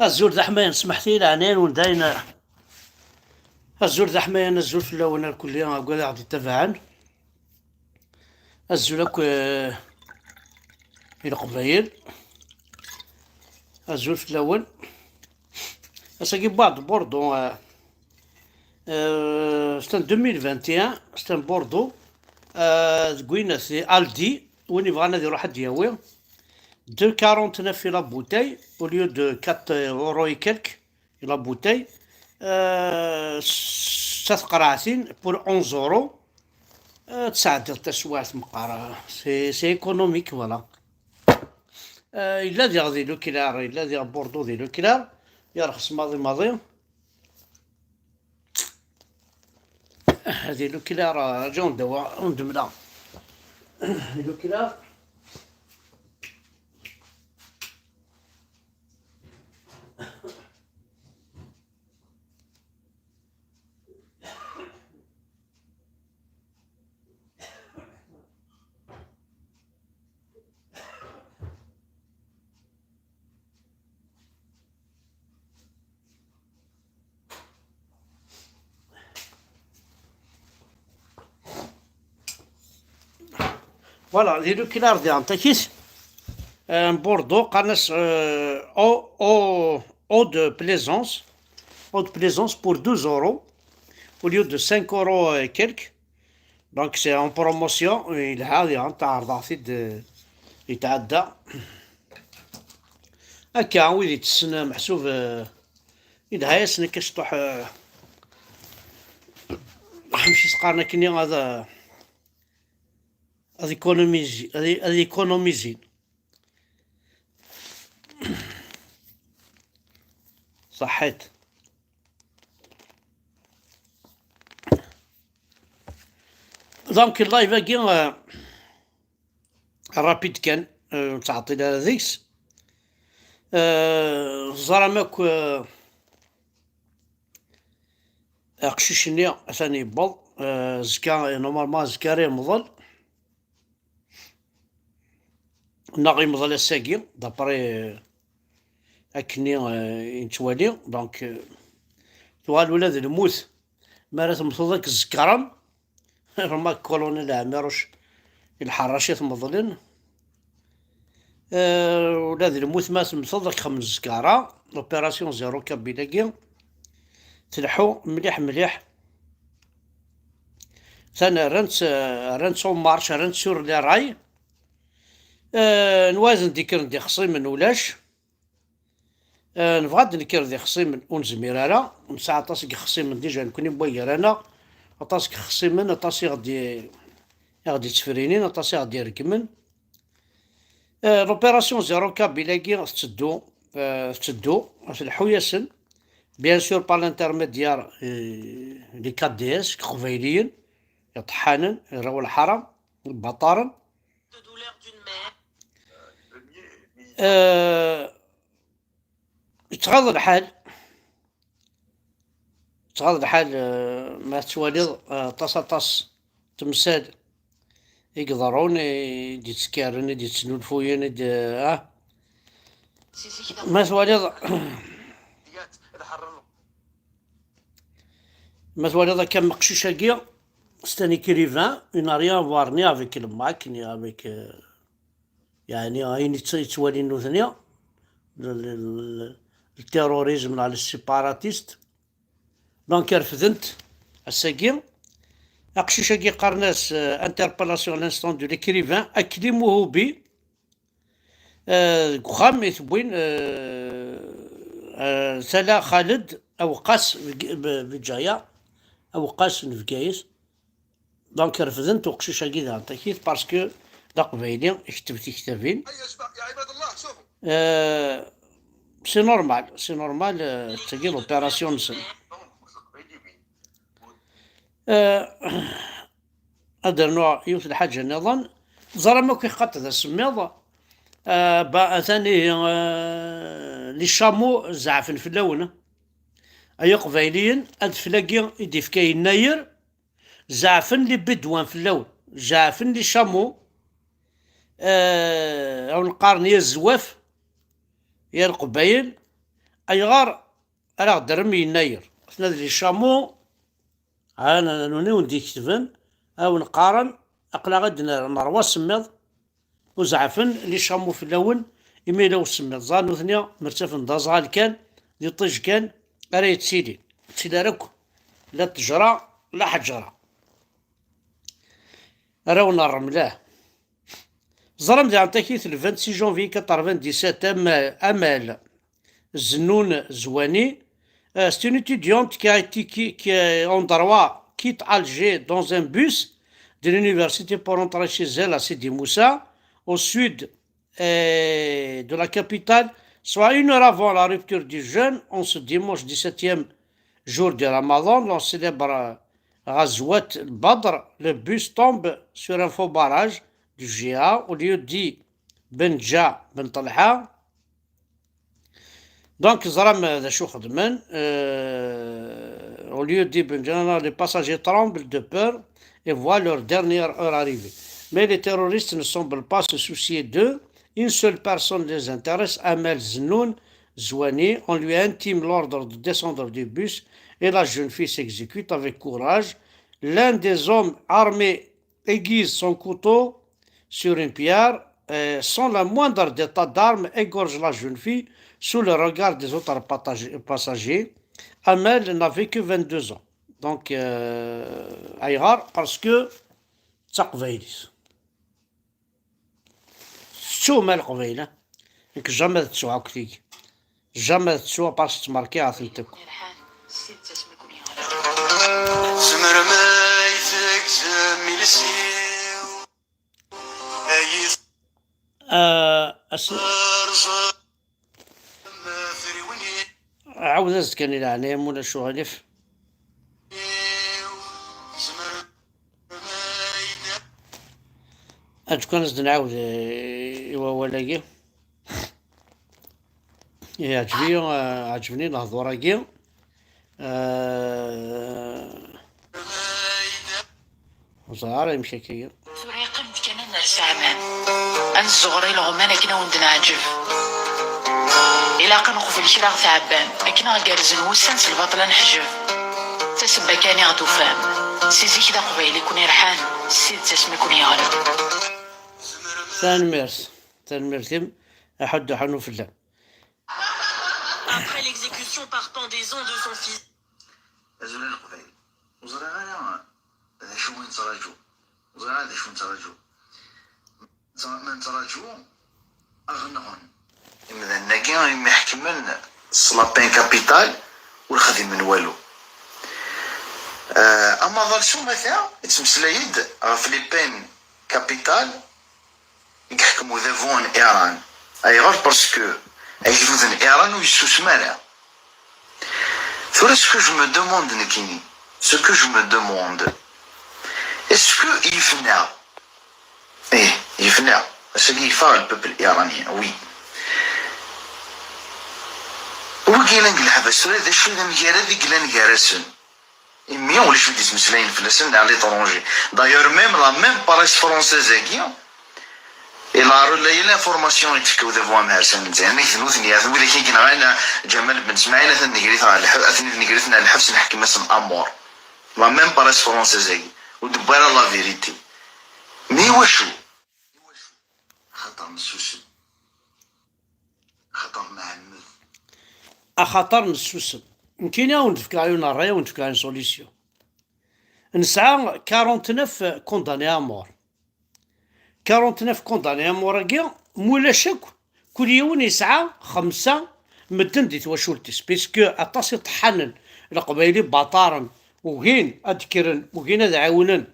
الزول ذا حماية سمحتي لي عنين وداين. الزول ذا حماية الزول في اللون الكلية قال عبد التفاعل. الزول اكو إلى قبايل. الزول في اللون اساقي بعض بوردو. ستان 2021 ستان بوردو. قوينا في الدي وين يبغى نادي يروح حد ياوي 2,49 في لا بوتاي au lieu de 4 اورو et quelques في لا بوتاي. 6 قراعتين بور 11 اورو. تسعة ديال التسويات مقارا سي ايكونوميك فوالا. إلا دي غادي لو كيلار إلا دي بوردو دي لو كيلار يرخص ماضي هذه لو كيلار جون دوا وندملا لو كيلار. فوالا لي لو كيلار ديال نتاكيس بوردو قناص او دو بليزونس. او دو بليزونس بور 12 اورو au lieu de 5 euros et quelques. Donc c'est en promotion. العالية تاع عرضاتي يتعدى هكا ويلي يتسنى محسوب. إذا يسنى كشطح نمشي سقارنا كني هذا ايكونوميزي هذا ايكونوميزي صحيت. دونك اللايف هاكي رابيد كان تعطي لها ذيكس زرماك قشيشني ثاني بل زكا نورمالمون زكاري مظل ناغي مظل الساقي دابري اكني نتوالي. دونك توال ولاد الموت مارات مصدق الزكرم رما كولونيل عماروش الحراشات مظلين. ولاد الموت مات مصدق 5 زكارة اوبيراسيون زيرو كابيلاكي تلحو مليح. ثاني رنت سون مارش رنت سور لي راي. نوازن ديكر ندي خصيمن ولاش. نبغى نكر دي خصيمن ونزمير نساعة طاسك خصيمن ديجا نكوني مبير انا طاسك خصيمن طاسي غادي تفرينين طاسي غادي يركمن. لوبيراسيون زيرو كابيلاكي تدو في الحويسن بيان سور بار لانترميديار لي 4 دي اس قبيليين يطحانن يراو الحرم البطارن. يتغاض الحال ما تواليض طاس تمثال يقدرون يتسكارن يتسنولفوين ما تواليض ما تواليض كم مقشوشة كيا ستاني كريفان اون ريان فوار ني افيك الماك ني افيك يعني اين يتوالي نوثنيا التيروريزم على السيباراتيست. دونك رفضنت الساقي اقشوشا كي قرناس انتربلاسيون لانستون دو ليكريفان اكلموه بي خام يثبوين سلا خالد او قاس بجايا او قاس نفكايس. دونك رفضنت وقشوشا كي ذا تاكيد باسكو دا قبايلي كتبت كتابين. يا عباد الله شوفوا سي نورمال تاكي لوبيراسيون نسن. هذا النوع يوث الحاجة نظن زرما كي خط ذا سميض ثاني لي شامو زعفن في اللون اي قبايليين هاد فلاكي يدي فكاي الناير زعفن لي بدوان في اللون زعفن لي شامو او نقارن يا الزواف يا القبايل أيغار أرى درم يناير ثنا لي شامو أنا نوني وندي كتفن أو نقارن أقلا غد نروى سميض وزعفن لي شامو في اللون إميلا وسميض زان وثنيا مرتفن دازغال كان دي طيج كان أرى تسيدي ركو لا تجرى لا حجرة راونا الرملاه زرم دي عطاكيت ل 26 جونفي 97 أمال Znoun Zouani. C'est une étudiante qui en droit quitte Alger dans un bus de l'université pour rentrer chez elle à Sidi Moussa, au sud de la capitale, soit une heure avant la rupture du jeûne, en ce dimanche 17e jour de Ramadan, l'on célèbre Ghazouat Badr. Le bus tombe sur un faux barrage du GA au lieu dit Benja Ben Talha. Donc, au lieu de Benjana, les passagers tremblent de peur et voient leur dernière heure arriver. Mais les terroristes ne semblent pas se soucier d'eux. Une seule personne les intéresse, Amel Znoun Zouani. On lui intime l'ordre de descendre du bus et la jeune fille s'exécute avec courage. L'un des hommes armés aiguise son couteau sur une pierre. Sans la moindre état d'arme, égorge la jeune fille sous le regard des autres passagers. Amel n'avait que 22 ans. Donc, Aïrar, parce que تقبيليس شو مال قبيلة إنك جامع تسوى كتيك جامع تسوى باش تماركي عثمتك زمر ما يثك ميلسيو أيث عاود أزكن إلى عنيم ولا شو غلف أتكون أزدن عاود ولاقي عجبني الهضورة كي وصغار يمشي كي ثريقم كان نرس عمان أن الصغري الغمان كنا وندنا عجب إلا كنقفل كراغ ثعبان أكنا قارزن وسانس البطلة نحجب تسبا كان يغدو فام سيزي كدا قبيلي كون يرحان سيد تسمى كون يغلب تنمرتم أحد حنو في الله. Après l'exécution par pendaison de son fils. أزول القبيل وزرع هذا شو من تراجو وزرع هذا شو من تراجو من تراجو أغنون إذا الناقي يما يحكمن الصلابين كابيتال والخدم من والو أما ظل شو مثلا يتمسلايد فليبين كابيتال يحكموا ذافون إيران أي غير باسكو أيجوذن إيران ويسوس مالا ثورة ce que je me demande نكيني ce que je me demande est-ce que يفنى يفنى ce qui fait le peuple iranien oui وقيلن قلها بس هذا شو ذا مجارد قيلن جارسن إمي ولا شو ديس مسلين فلسن على l'étranger d'ailleurs même la même paresse française qui إلا فورماسيون يتفكوا ذا مهرسن زين ثنوثني وإذا كي كنا جمال بن اسماعيل ثن نقريث على نقريثنا الحبس نحكي مثلا أمور لا ميم باريس فرونسيزي ودبر لا فيريتي مي وشو خطر مسوسن خطر معمد أخطر مسوسن يمكن ونتفكر علينا الرأي ونتفكر علينا سوليسيون نسعى 49 كونداني أمور 49 كونداني موراكيا مولا شك كل يوم يسعى 5 مدن دي تواشولتيس بيسكو أطاس يطحنن القبايلي باطارن وغين أذكرن وغين أدعاونن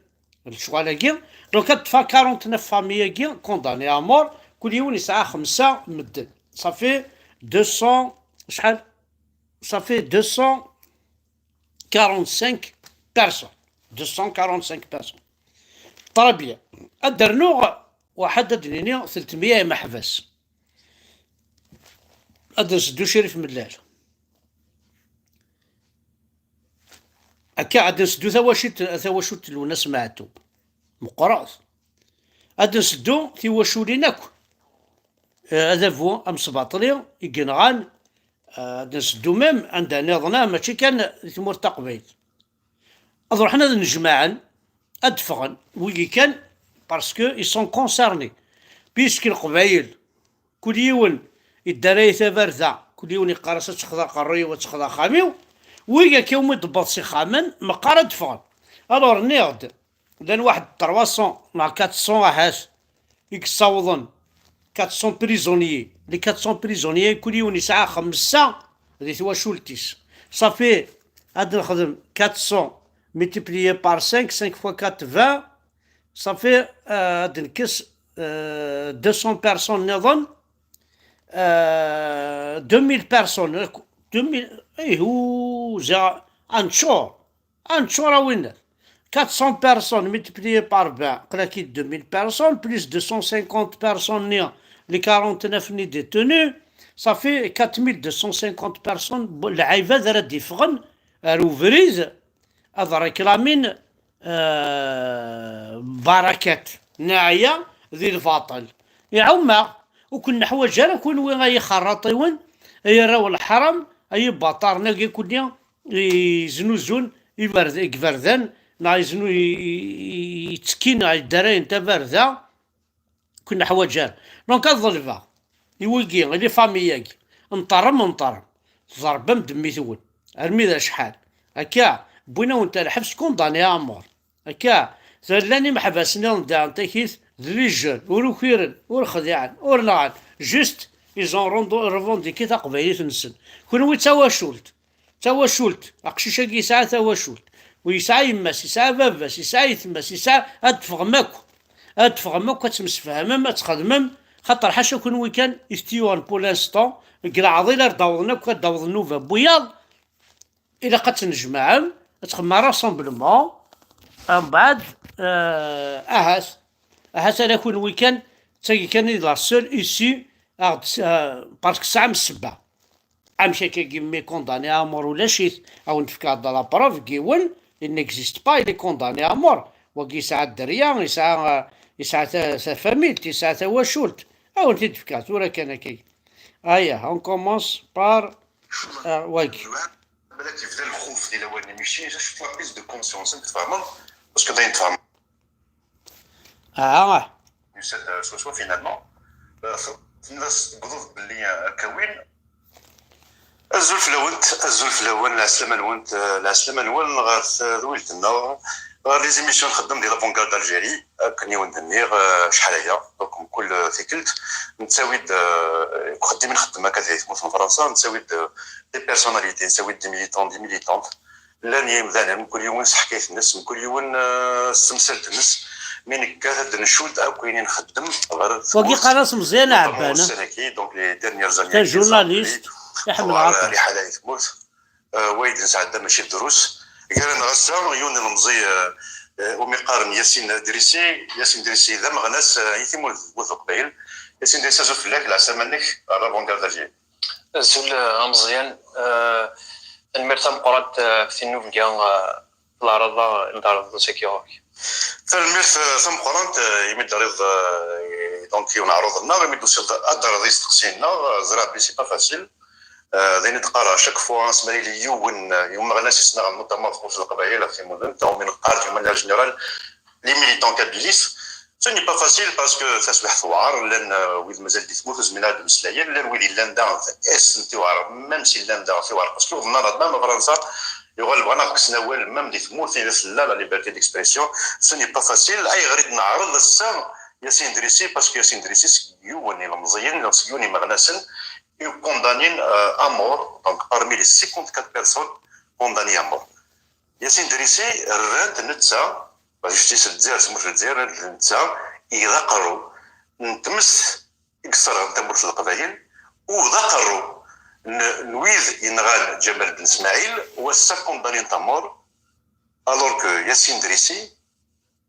الشغالاكيا لو كتفا 49 فامياكيا كونداني أمور كل يوم يسعى 5 مدن صافي 200 شحال صافي 245 بيرسون 245 بيرسون طرابية الدرنوغ واحد دنيا 300 محبس أدرس دو شريف ملال أكا أدرس دو ثواشوت لونا سمعتو مقراص أدرس دو ثواشوليناكو هذا فو أم سباطلي يقنغان نسدو ميم عندها نظنا ماشي كان تمور تقبيل اضر حنا نجمعن ادفغن ويجي كان باسكو اي سون كونسيرني بيسك القبايل كل يوم الدرايه تبرزا كل يوم يقارس تخذا قري وتخذا خاميو ويجا كيوم يضبط سي خامن مقارا دفغن الور نيغد لان واحد 300 مع 400 هاس يكصاوضن 400 بريزونيي لي 400 بريزونيي كل يوم يسعى 5 هذه تواشولتيس صافي هاد نخدم 400 multiplié par 5 5 fois 4 20 ça fait هاد نكس 200 personnes نظن 2000 personnes 2000 اي هو جا ان شهر وين 400 personnes multiplié par 20 قلاكي 2000 personnes plus 250 personnes نيا les 49 ني détenus ça fait 4250 personnes العايبه ذرا يفغن روفريز هذا ريكلامين بركات ناعية ذي الباطل يا عما وكنا حواجا كون وين اي خراطي وين اي راو الحرم اي باطار نلقى كل يزنوزون يبردان نا يزنو يتسكين على الدراين تاع برده كنا حواجا دونك الظلفه يوقي لي فامياك نطرم ضربه مدمي ثول ارمي ذا شحال هكا بوينا وانت الحبس كونداني امور هكا زلاني محبسني نضيع تاكيس ذلي جون وروكيرن ورخديعن ورنعن جوست ايزون ريفونديكي تقبايلي نسن كون تواشولت اقشيشا يسعى تواشولت ويسعى يماس يسعى باباس يسعى يتماس يسعى ادفغ ماكو تمسفهمم تخدمم خاطر حاشا كون ويكان يفتيوان بولانستون كراعضي لا داوضنا كداوض نوفا بوياض إلا قد تنجمعهم تخمم راسومبلومون من بعد أهاس أنا كون ويكان تاكي كان لا سول إيسي باسكو ساعة من السبعة أمشي كي مي كونداني أمور ولا شي أو نتفكر دا لا بروف كيون il n'existe pas il est condamné à mort وكي يسعى الدريا يسعى sa famille يسعى تواشولت أو انت تفكرت ولا كان كي on commence par واكي بدات يبدا الخوف ديال الاولاني ماشي شفت لا بيس دو كونسيونس نتفاهموا باسكو دا يتفاهم سوا فينالمون الناس قضوا باللي كوين الزلف الاول العسلامه نول غير ذويلت النور غير لي زيميسيون نخدم ديال لافونكار دالجيري كني وندنيغ شحال هي دونك كل ثيكلت نتساويد خديم نخدم هكا في فرنسا نتساويد دي بيرسوناليتي نتساويد دي ميليتونت لاني مثلا كل يوم حكايه الناس كل يوم استمثلت الناس من كاد نشوت كاينين نخدم غير وكي قناص مزيانه عبانه دونك لي ديرنيير زاني كان جورناليست يحمل عقل رحله يتموت وايد نسعد ماشي الدروس قال غسا يون المزي ومقارن ياسين دريسي ذا مغناس يتم وثقبيل ياسين دريسي زوف لك العسى منك رافونغار دالجيري زول مزيان المرتم قرات في النوف كان العرض سيكيورك فالميرث ثم قرانت يمد ريض دونك ينعرض لنا يمدو الدرا يستقسينا زرا بلي سي با فاسيل دين تقرا شاك فوا سمالي لي يوم غناس يسنا نوطامون في القبائل في مدن تاع من قارج من جنرال لي ميليتون كادليس سو ني با فاسيل باسكو تصبح ثوار لان ويد مازال دي ثبوت من هاد المسلايين لان ويلي لاندا اس نتوار ميم سي لاندا ثوار باسكو ظنا مام فرنسا يغلب انا كسناول مام دي ثموت لا ليبرتي ديكسبرسيون سو ني با فاسيل اي غريد نعرض السام ياسين دريسي باسكو ياسين دريسي يوني المزيين يوني مغناسن condamnés à mort, donc parmi les 54 personnes condamnées à mort. Yassine Drissi rend نتسا justice الجزائر سموش الجزائر نتسا يذكروا نتمس يكسر تمر في القبائل وذكروا نويذ ينغال جمال بن اسماعيل وسا كونداني à mort alors que Yassine Drissi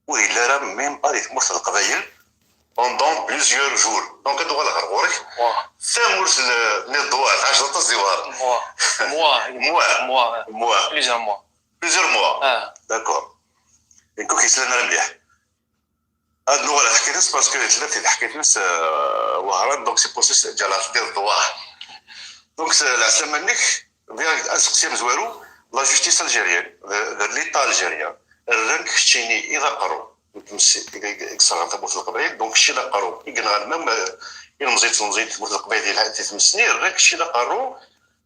وإلا راه ميم با يتمر في القبائل pendant plusieurs jours. Donc, tu dois le faire. C'est le droit. Plusieurs mois. D'accord. Et quand il se l'a bien. nous على حكيتنس باسكو ثلاثه حكيتنس وهران دونك سي بروسيس ديال الدواء دونك العسلامة منك بغا اسقسي مزوارو لا جوستيس الجيريان ليطا الجيريان الرانك كشتيني اذا قرو يكسر تبوت القبائل دونك الشيء اذا قرو يقنع مام المزيد تبوت القبائل ديال هاد 8 سنين الرانك الشيء اذا قرو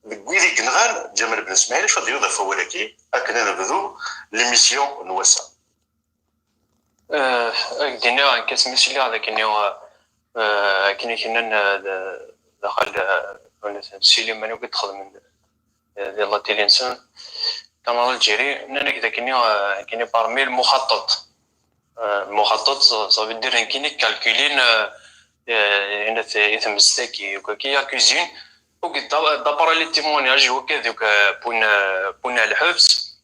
ويلي كنغان جمال بن اسماعيل فضل يضاف ولكن هكذا نبذو ليميسيون نواسا دينا كاس ميسيلي هذا كنا دخل السينما قد دخل من يلا تيلينسون كان الجيري انا كذا كني بارمي المخطط صافي دير كيني كالكولين هنا يتمزتكي وكي كوزين وقد دبر لي تيمونياج وكذا بون الحبس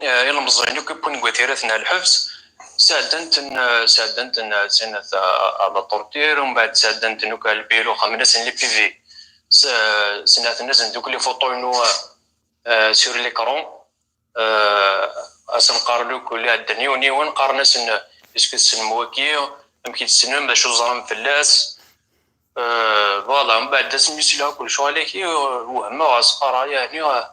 يلا مزينو كبون قوتيرتنا الحبس سادنت سنة على طورتير ومن بعد سادنت نوك البيرو خمسة لي بي في سنة نزل دوك لي فوطو نو سور ليكرون اسن قارلو كل الدنيا ونيون قارنا سن اسكو سن موكي يمكن السنم باش وزرم فلاس فوالا من بعد سميتي كل شو عليك وهما اسقرا يعني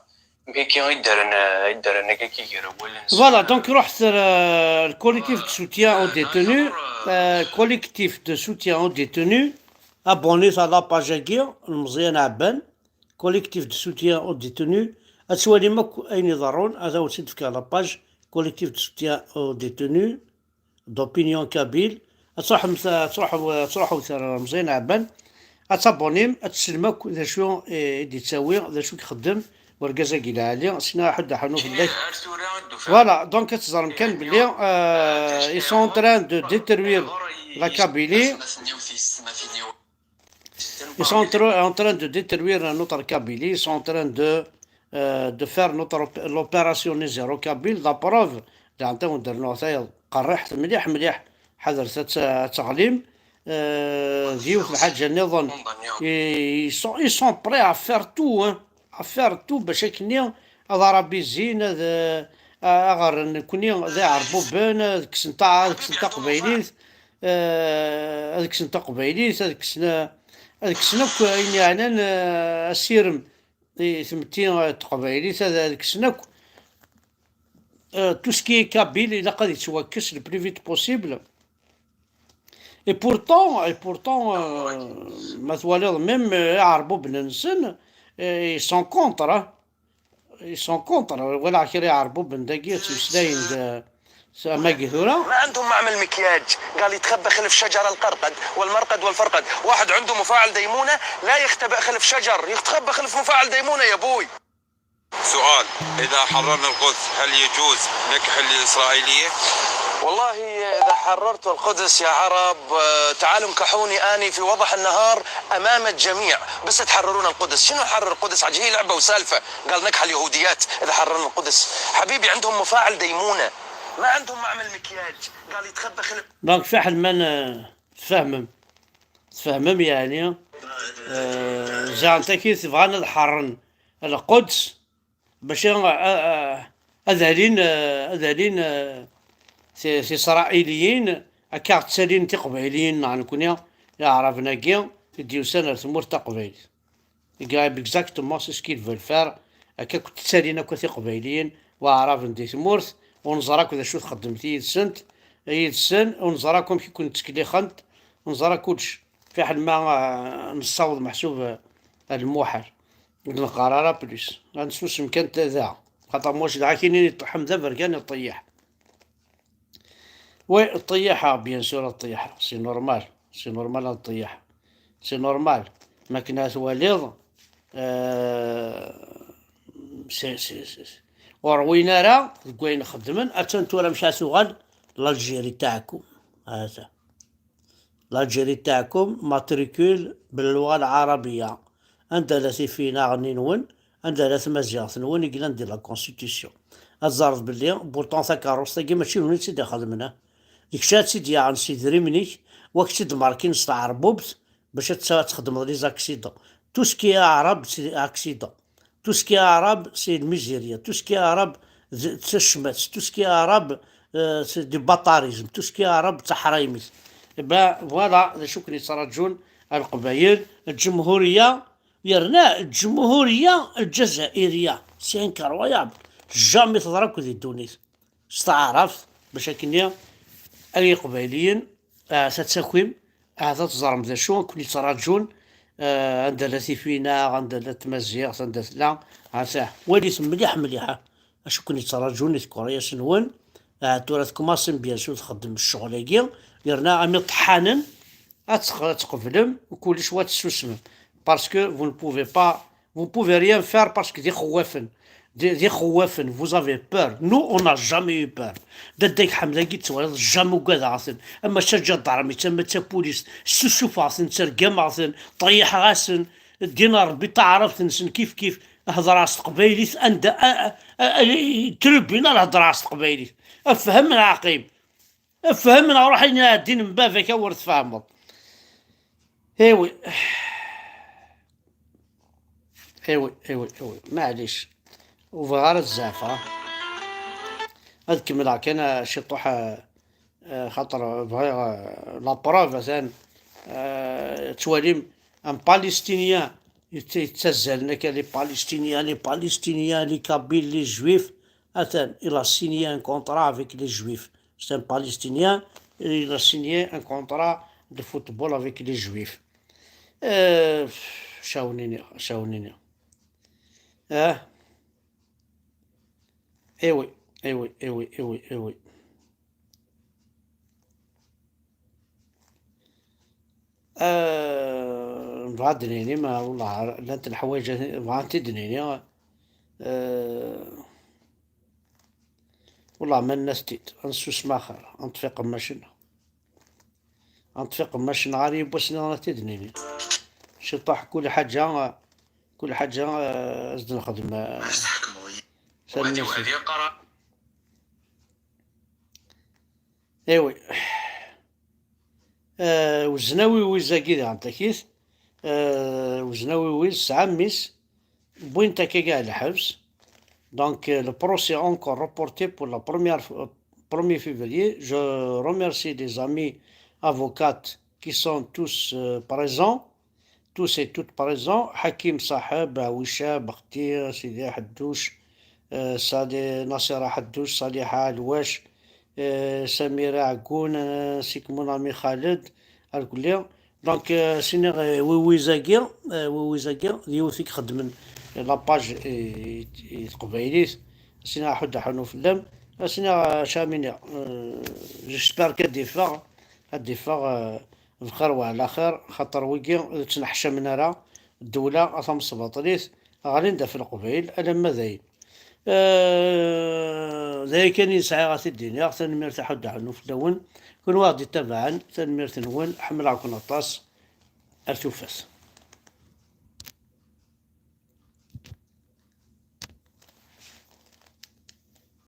Voilà, donc le collectif de soutien aux détenus, abonnez à la page Aguirre, المزيان عبان, collectif de soutien aux détenus, أتسوالي ماك أين يضرون, هذا هو سيد في la page, collectif de soutien aux détenus, d'opinion kabyle, تروحوا مزيان عبان, أتابونيم, أتسلمك ذا شو يدي تساوي, ذا شو يخدم, ورقازا قيل عليا سنا حد حنو في الليل فوالا دونك تزرم كان بلي ils sont en train de détruire la Kabylie ils sont en train de détruire notre Kabylie ils sont en train de faire l'opération Zéro Kabyle la preuve اللي عندهم درنوها ثايا قرحت مليح حذر تغليم ديوث الحاجة نظن ils sont prêts à faire tout باش كني هذا ربي زين هذا غير كوني ذا عربوبان هذيك سنتا قبيليت هذيك سنتا قبيليت هذيك سنة يعني انا السيرم ثمتين قبيليت هذيك سنة تو سكي كابيل إلا قد يتوكس le plus vite possible et pourtant ما تواليض ميم يعربو بننسن ils sont contre ولا كي يعربوا بندقية وسلاين ماقي ثورة ما عندهم معمل مكياج قال يتخبى خلف شجر القرقد والمرقد والفرقد واحد عنده مفاعل ديمونة لا يختبئ خلف شجر يتخبى خلف مفاعل ديمونة يا بوي سؤال إذا حررنا القدس هل يجوز نكح الإسرائيلية؟ والله إذا حررت القدس يا عرب تعالوا انكحوني أني في وضح النهار أمام الجميع بس تحررون القدس شنو حرر القدس عجيه لعبة وسالفة قال نكح اليهوديات إذا حررنا القدس حبيبي عندهم مفاعل ديمونة ما عندهم معمل مكياج قال يتخبى خلف دونك فحل من تفهمم يعني زعمتك تبغانا نحرر القدس باش أذهلين سي إسرائيليين هكا تسالين تي قبيليين نكون يعرفنا كيا يديو سنة ثمور تقبيل يقال بإكزاكتومون سي سكيل فول فار هكا كنت تسالين هكا تي قبيليين وعرف ندي ثمورث ونزراك ذا شو خدمتي يدسن ونزراكم كي كنت تكلي خنت ونزرا كلش في حال ما نصاوض محسوب الموحل القرارة بليس غنسوس مكان ذا خاطر موش دعا كاينين يطحم ذا بركان يطيح وي الطياحة بيان سور الطياحة سي نورمال الطياحة سي نورمال ما كنا ثواليض سي وروينا راه كوين خدمن اتنتو راه مشى سوغال لالجيري تاعكم هذا لالجيري تاعكم ماتريكول باللغة العربية عند التي فينا غنينون عند التي مزيغ نون يقلا ندير لا كونستيتيسيون الزرف باللي بورتون ثا كاروس تاكي ماشي وين سيدي خدمنا ديك شات سيدي عن سيدي ريمنيك وقت ماركين عربوبت باش تخدم لي زاكسيدون تو سكي عرب سي اكسيدون تو سكي عرب سي الميزيريا تو سكي عرب تشمت تو سكي عرب دي بطاريزم تو سكي عرب تحريمي با فوالا شكري ترجون القبائل الجمهوريه يرنا الجمهورية الجزائرية سي انكرويابل، جامي تضرب كذي الدونيس استعرفت باش كنيا أي قبائليين تتساكويم تزرم ذا شو كل تراجون عندنا فينا عندنا تمزيغ عندنا لا عساه وليت مليحة اشو كنت تراجون كوريا سنون تورث كوماسن بيان سور تخدم الشغل هاكي يرنا امي طحانن تقفلم وكلش تسوسمم باسكو فو نبوفي با vous ne pouvez rien faire parce que des خوافن vous avez peur. Nous on n'a jamais eu peur. داك حمله كي تصور جامو كذا عاصن اما شجع ضرمي تما تا بوليس سوسوف عاصن ترقم عاصن طيح عاصن الدينار بتعرف نسن كيف هضر عاص قبايلي عند تربينا الهضر عاص قبايلي افهم العقيم افهمنا روح الدين من بافك ورث فهمض ايوي معليش وفغار الزعفة هاد كمل كان شي طوحة خاطر بغي لابروف مثلا تواليم ان باليستينيان يتسزل لنا لي باليستينيان لي كابيل لي جويف مثلا الى سينيي ان كونطرا افيك لي جويف سي ان باليستينيان الى سينيي ان كونطرا دو فوتبول افيك لي جويف شاونيني ايوي بغا دنيني ما والله لانت الحوايج بغا تدنيني والله ما الناس تيت انسوس ما خير انطفيق ماشن غاري بوسني انا تدنيني شطح كل حاجة زد نخدم وهذه قرار ايوي وزناوي ويزاكي عن تكيس وزناوي ويز سعميس بوينتا كي كاع الحبس دونك le procès encore reporté pour la 1er février. Je remercie les amis avocates qui sont tous présents, tous et toutes présents. Hakim Saheb, Awisha, Bakhtir, Sidi Haddouche, Salih Nasser Haddouche, Saliha Alwash, Samira Agoun, ainsi que mon ami Khaled Al-Goulia. Donc, سيني ويزاكير يوثيك خدمن لاباج قبايليت سينا حد حنو في اللم سينا شاميني جيسبر كديفاغ الخير وعلى خير خاطر ويكي تنحشى من راه الدولة أثم السباطليس غالي ندافع القبايل ألما ذاي ذاي كان يسعى غاثي الدنيا ثاني حد حنو في اللون كون واحد يتبعن ثاني نون حمل عكون الطاس أرتوفاس